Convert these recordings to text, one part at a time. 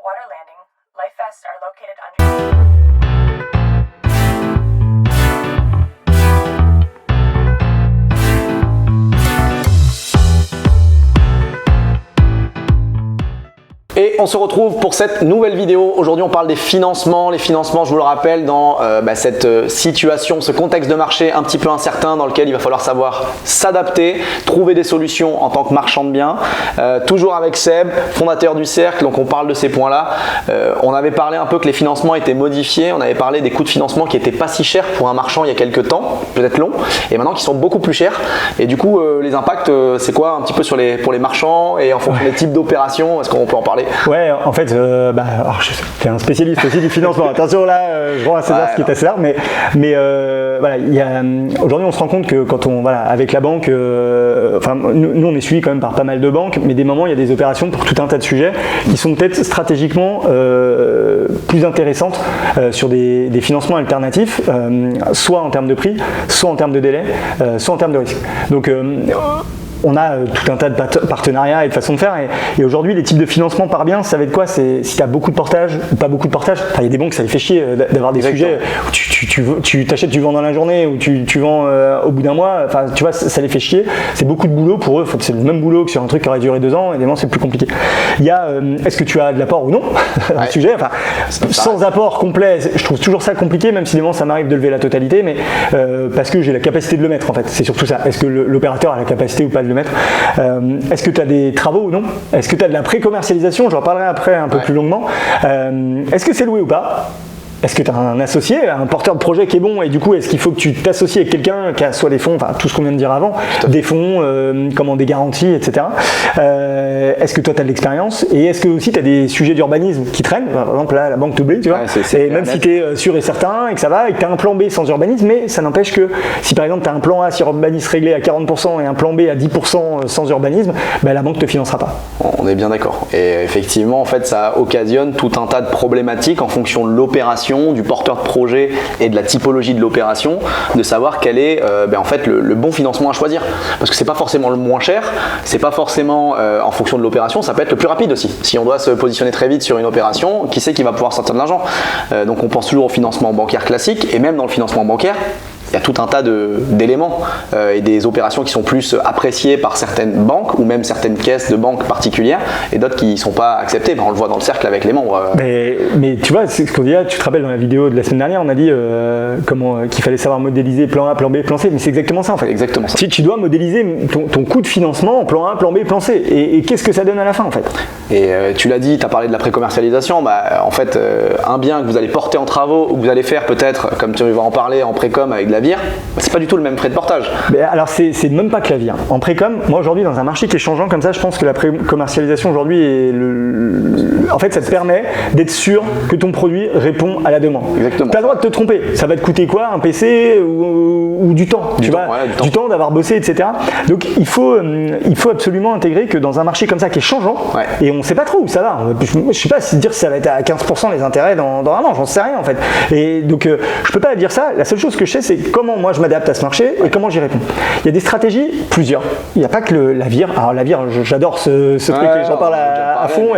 water landing, life vests are located under... Et on se retrouve pour cette nouvelle vidéo. Aujourd'hui, on parle des financements. Les financements, je vous le rappelle, dans cette situation, ce contexte de marché un petit peu incertain dans lequel il va falloir savoir s'adapter, trouver des solutions en tant que marchand de biens. Toujours avec Seb, fondateur du Cercle, donc on parle de ces points-là. On avait parlé un peu que les financements étaient modifiés. On avait parlé des coûts de financement qui n'étaient pas si chers pour un marchand il y a quelques temps, peut-être long, et maintenant qui sont beaucoup plus chers. Et du coup, les impacts, c'est quoi un petit peu pour les marchands et en fonction des types d'opérations? Est-ce qu'on peut en parler? Ouais, en fait, tu es un spécialiste aussi du financement. Attention là, je rends à César ce qui est à César, mais voilà, aujourd'hui on se rend compte que quand avec la banque, nous on est suivi quand même par pas mal de banques, mais des moments il y a des opérations pour tout un tas de sujets qui sont peut-être stratégiquement plus intéressantes sur des financements alternatifs, soit en termes de prix, soit en termes de délai, soit en termes de risque. Donc on a tout un tas de partenariats et de façons de faire, et aujourd'hui les types de financement par bien, ça va être quoi? C'est si tu as beaucoup de portage ou pas beaucoup de portage. Il y a des banques, ça les fait chier d'avoir des sujets où tu t'achètes, tu vends dans la journée, ou tu vends au bout d'un mois. Enfin, tu vois, ça les fait chier. C'est beaucoup de boulot pour eux. C'est le même boulot que sur un truc qui aurait duré 2 ans, et évidemment c'est plus compliqué. Il y a est-ce que tu as de l'apport ou non? Un sujet. Enfin, sans apport complet, je trouve toujours ça compliqué, même si des moments ça m'arrive de lever la totalité, mais parce que j'ai la capacité de le mettre en fait. C'est surtout ça. Est-ce que l'opérateur a la capacité ou pas de le mettre? Est-ce que tu as des travaux ou non? Est-ce que tu as de la pré-commercialisation? J'en parlerai après un peu plus longuement. Est-ce que c'est loué ou pas? Est-ce que tu as un associé, un porteur de projet qui est bon, et du coup est-ce qu'il faut que tu t'associes avec quelqu'un qui a soit des fonds, enfin tout ce qu'on vient de dire avant, des fonds, des garanties, etc. Est-ce que toi tu as de l'expérience, et est-ce que aussi tu as des sujets d'urbanisme qui traînent? Par exemple là la banque t'oublie, tu vois, et même si tu es sûr et certain et que ça va, et que tu as un plan B sans urbanisme, mais ça n'empêche que si par exemple tu as un plan A sur urbanisme réglé à 40% et un plan B à 10% sans urbanisme, la banque ne te financera pas. On est bien d'accord, et effectivement en fait ça occasionne tout un tas de problématiques en fonction de l'opération, du porteur de projet et de la typologie de l'opération, de savoir quel est en fait le bon financement à choisir, parce que c'est pas forcément le moins cher, c'est pas forcément en fonction de l'opération, ça peut être le plus rapide aussi. Si on doit se positionner très vite sur une opération, qui sait qui va pouvoir sortir de l'argent? Donc on pense toujours au financement bancaire classique, et même dans le financement bancaire il y a tout un tas d'éléments et des opérations qui sont plus appréciées par certaines banques ou même certaines caisses de banques particulières, et d'autres qui ne sont pas acceptées. On le voit dans le cercle avec les membres. Mais tu vois, c'est ce qu'on dit là, tu te rappelles dans la vidéo de la semaine dernière, on a dit qu'il fallait savoir modéliser plan A, plan B, plan C, mais c'est exactement ça en fait. Exactement ça. Tu dois modéliser ton coût de financement en plan A, plan B, plan C, et qu'est-ce que ça donne à la fin en fait? Et tu l'as dit, tu as parlé de la pré-commercialisation, en fait un bien que vous allez porter en travaux ou que vous allez faire peut-être, comme tu vas en parler, en précom avec de la vire, c'est pas du tout le même prêt de portage. Alors c'est même pas que la vire. En précom, moi aujourd'hui dans un marché qui est changeant comme ça, je pense que la pré-commercialisation aujourd'hui est en fait ça te permet d'être sûr que ton produit répond à la demande. Exactement. Tu as le droit de te tromper. Ça va te coûter quoi? Un PC ou du temps, du temps d'avoir bossé, etc. Donc il faut absolument intégrer que dans un marché comme ça qui est changeant, et on ne sait pas trop où ça va. Je sais pas si dire si ça va être à 15% les intérêts dans un an, j'en sais rien en fait. Et donc je peux pas dire ça. La seule chose que je sais, c'est comment moi je m'adapte à ce marché et comment j'y réponds. Il y a des stratégies, plusieurs. Il n'y a pas que la vire. Alors la vire, j'adore ce truc et j'en parle à fond.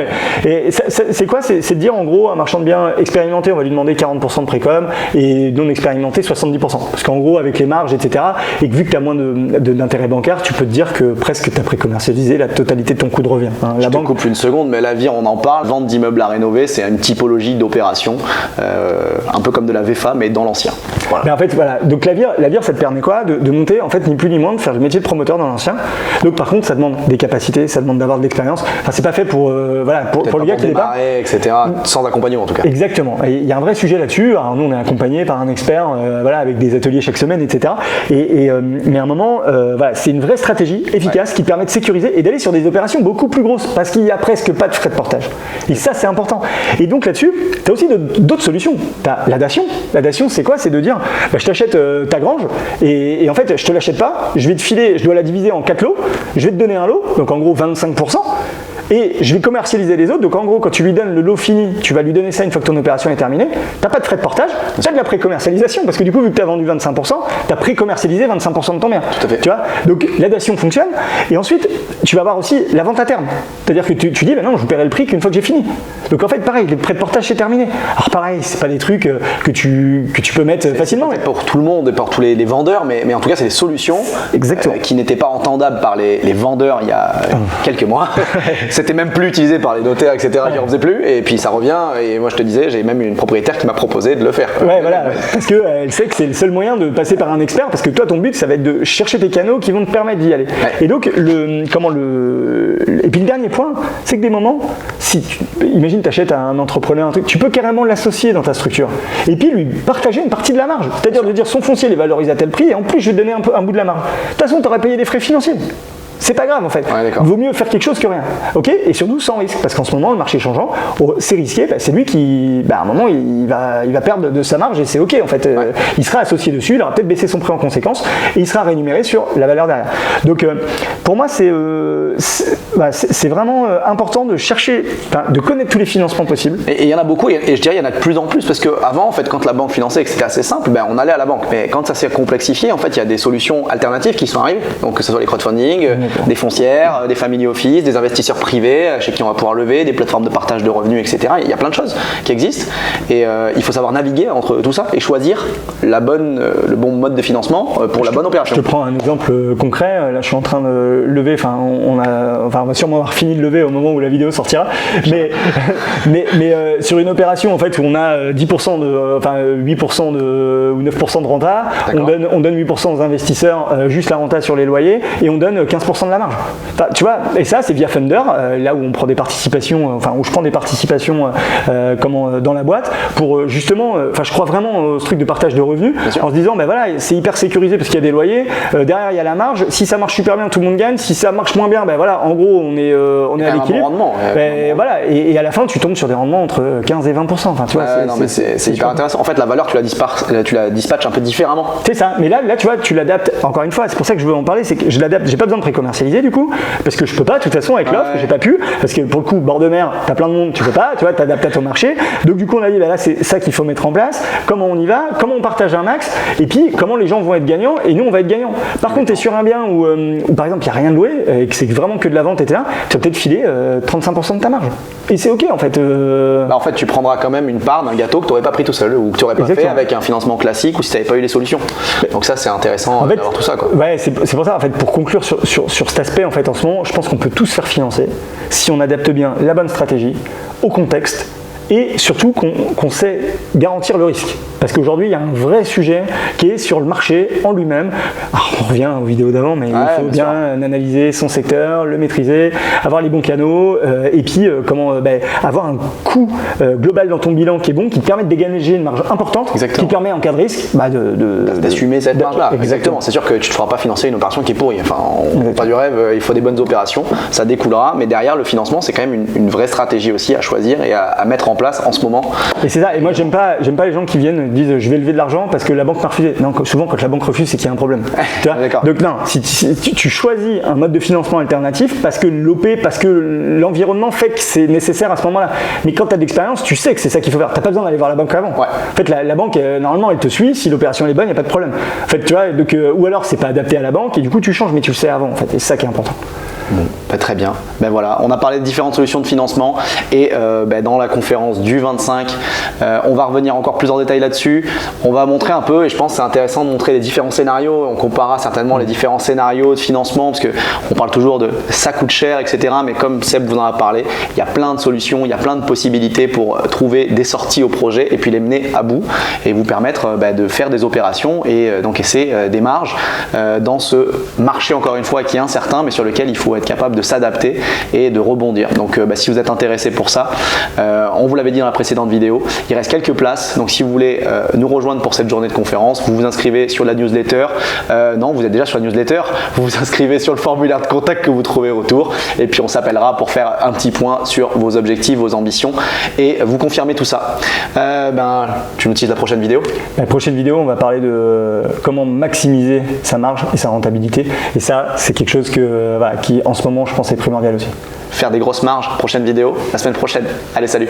Et c'est quoi? C'est de dire en gros, un marchand de biens expérimenté, on va lui demander 40% de précom, et non expérimenté 70%. Parce qu'en gros, avec les marges, etc., et que vu que tu as moins d'intérêt bancaire, tu peux te dire que presque tu as précommercialisé la totalité de ton coût de revient. Je te coupe une seconde, mais la vire, on en parle. Vente d'immeubles à rénover, c'est une typologie d'opération, un peu comme de la VFA, mais dans l'ancien. Voilà. Mais en fait, voilà. Donc la vire, ça te permet quoi? De monter, en fait, ni plus ni moins, de faire le métier de promoteur dans l'ancien. Donc par contre, ça demande des capacités, ça demande d'avoir de l'expérience. Enfin, c'est pas fait pour le gars qui démarre, etc. Sans accompagnement en tout cas. Exactement. Et il y a un vrai sujet là-dessus. Alors nous, on est accompagné par un expert, avec des ateliers chaque semaine, etc. Mais à un moment, c'est une vraie stratégie efficace qui te permet de sécuriser et d'aller sur des opérations beaucoup plus grosses, parce qu'il n'y a presque pas de frais de portage. Et ça, c'est important. Et donc là-dessus, tu as aussi d'autres solutions. Tu as la dation. La dation, c'est quoi? C'est de dire, je t'achète ta grange, et en fait, je te l'achète pas, je vais te filer, je dois la diviser en 4 lots, je vais te donner un lot, donc en gros 25%, et je vais commercialiser les autres. Donc en gros, quand tu lui donnes le lot fini, tu vas lui donner ça une fois que ton opération est terminée. Tu n'as pas de frais de portage, tu as de la pré-commercialisation parce que du coup, vu que tu as vendu 25%, tu as pré-commercialisé 25% de ton bien. Tout à fait. Tu vois, donc l'adaptation fonctionne. Et ensuite, tu vas avoir aussi la vente à terme. C'est-à-dire que tu dis, ben non, je vous paierai le prix qu'une fois que j'ai fini. Donc en fait, pareil, les frais de portage, c'est terminé. Alors pareil, c'est pas des trucs que tu peux mettre facilement. C'est pour tout le monde et pour tous les vendeurs, mais en tout cas, c'est des solutions qui n'étaient pas entendables par les vendeurs il y a quelques mois. C'était même plus utilisé par les notaires, etc. qui en faisaient plus. Et puis ça revient. Et moi, je te disais, j'ai même une propriétaire qui m'a proposé de le faire. Ouais, voilà. Parce qu'elle sait que c'est le seul moyen de passer par un expert. Parce que toi, ton but, ça va être de chercher tes canaux qui vont te permettre d'y aller. Ouais. Et donc, et puis le dernier point, c'est que des moments, imagine, tu achètes à un entrepreneur un truc, tu peux carrément l'associer dans ta structure. Et puis lui partager une partie de la marge. C'est-à-dire de dire son foncier il est valorisé à tel prix et en plus je vais te donner un bout de la marge. De toute façon, tu aurais payé des frais financiers. C'est pas grave en fait. Ouais, vaut mieux faire quelque chose que rien. Ok. Et surtout sans risque. Parce qu'en ce moment, le marché changeant, c'est risqué. C'est lui qui, à un moment, il va perdre de sa marge et c'est ok en fait. Ouais. Il sera associé dessus, il aura peut-être baissé son prix en conséquence et il sera rémunéré sur la valeur derrière. Donc pour moi, c'est vraiment important de chercher, de connaître tous les financements possibles. Et il y en a beaucoup et je dirais il y en a de plus en plus parce qu'avant en fait, quand la banque finançait et que c'était assez simple, on allait à la banque. Mais quand ça s'est complexifié, en fait, il y a des solutions alternatives qui sont arrivées. Donc que ce soit les crowdfunding, des foncières, des family office, des investisseurs privés chez qui on va pouvoir lever, des plateformes de partage de revenus, etc. Il y a plein de choses qui existent et il faut savoir naviguer entre tout ça et choisir le bon mode de financement pour la bonne opération. Je te prends un exemple concret. Là, je suis en train de lever. On va sûrement avoir fini de lever au moment où la vidéo sortira. Mais sur une opération en fait où on a 10% 8% ou 9% de renta, on donne 8% aux investisseurs, juste la renta sur les loyers et on donne 15% de la marge. Tu vois, et ça c'est via Funder, là où on prend des participations, où je prends des participations dans la boîte pour justement, je crois vraiment au truc de partage de revenus en se disant c'est hyper sécurisé parce qu'il y a des loyers, derrière il y a la marge, si ça marche super bien tout le monde gagne, si ça marche moins bien, en gros on est à l'équilibre. Rendement, et à la fin tu tombes sur des rendements entre 15 et 20%. Tu vois, c'est hyper intéressant. En fait la valeur tu la dispatches un peu différemment. C'est ça, mais là tu vois, tu l'adaptes encore une fois, c'est pour ça que je veux en parler, c'est que je l'adapte, j'ai pas besoin de précommercialiser du coup, parce que je peux pas de toute façon avec l'offre, j'ai pas pu, parce que pour le coup bord de mer, t'as plein de monde, tu peux pas, tu vois, t'adaptes à ton marché. Donc du coup on a dit là c'est ça qu'il faut mettre en place, comment on y va, comment on partage un max, et puis comment les gens vont être gagnants et nous on va être gagnants. Par contre t'es sur un bien où par exemple il n'y a rien de loué et que c'est vraiment que de la vente, etc., tu vas peut-être filer 35% de ta marge. Et c'est ok en fait. En fait tu prendras quand même une part d'un gâteau que tu n'aurais pas pris tout seul ou que tu n'aurais pas fait avec un financement classique ou si tu n'avais pas eu les solutions. Donc ça c'est intéressant d'avoir tout ça, quoi. Ouais, c'est pour ça en fait, pour conclure sur cet aspect en fait en ce moment, je pense qu'on peut tous se faire financer si on adapte bien la bonne stratégie au contexte et surtout qu'on sait garantir le risque. Parce qu'aujourd'hui, il y a un vrai sujet qui est sur le marché en lui-même. Alors, on revient aux vidéos d'avant, mais il faut bien analyser son secteur, le maîtriser, avoir les bons canaux, et puis avoir un coût global dans ton bilan qui est bon, qui te permet de dégager une marge importante, qui te permet en cas de risque d'assumer cette marge-là. Exactement. C'est sûr que tu ne te feras pas financer une opération qui est pourrie. Enfin, on pas du rêve, il faut des bonnes opérations, ça découlera, mais derrière le financement, c'est quand même une vraie stratégie aussi à choisir et à mettre en place en ce moment. Et c'est ça, et moi j'aime pas les gens qui viennent disent je vais lever de l'argent parce que la banque m'a refusé. Non, souvent quand la banque refuse c'est qu'il y a un problème. Tu vois. Donc non, si tu choisis un mode de financement alternatif parce que l'environnement fait que c'est nécessaire à ce moment-là. Mais quand tu as de l'expérience, tu sais que c'est ça qu'il faut faire. Tu n'as pas besoin d'aller voir la banque avant. Ouais. En fait la banque normalement elle te suit, si l'opération est bonne, il n'y a pas de problème. En fait, tu vois, donc, ou alors c'est pas adapté à la banque et du coup tu changes mais tu le sais avant en fait. Et c'est ça qui est important. Bon, très bien. Voilà, on a parlé de différentes solutions de financement et dans la conférence du 25, on va revenir encore plus en détail là-dessus. On va montrer un peu, et je pense que c'est intéressant de montrer les différents scénarios. On comparera certainement les différents scénarios de financement parce qu'on parle toujours de ça coûte cher, etc. Mais comme Seb vous en a parlé, il y a plein de solutions, il y a plein de possibilités pour trouver des sorties au projet et puis les mener à bout et vous permettre de faire des opérations et d'encaisser des marges dans ce marché, encore une fois, qui est incertain, mais sur lequel il faut être capable de s'adapter et de rebondir. Donc si vous êtes intéressé pour ça, on vous l'avait dit dans la précédente vidéo, il reste quelques places, donc si vous voulez nous rejoindre pour cette journée de conférence, vous vous inscrivez sur la newsletter, non vous êtes déjà sur la newsletter, vous vous inscrivez sur le formulaire de contact que vous trouvez autour et puis on s'appellera pour faire un petit point sur vos objectifs, vos ambitions et vous confirmer tout ça. Tu nous utilises la prochaine vidéo? La prochaine vidéo, on va parler de comment maximiser sa marge et sa rentabilité et ça c'est quelque chose qui en ce moment je pense que c'est primordial aussi. Faire des grosses marges, prochaine vidéo, la semaine prochaine. Allez, salut.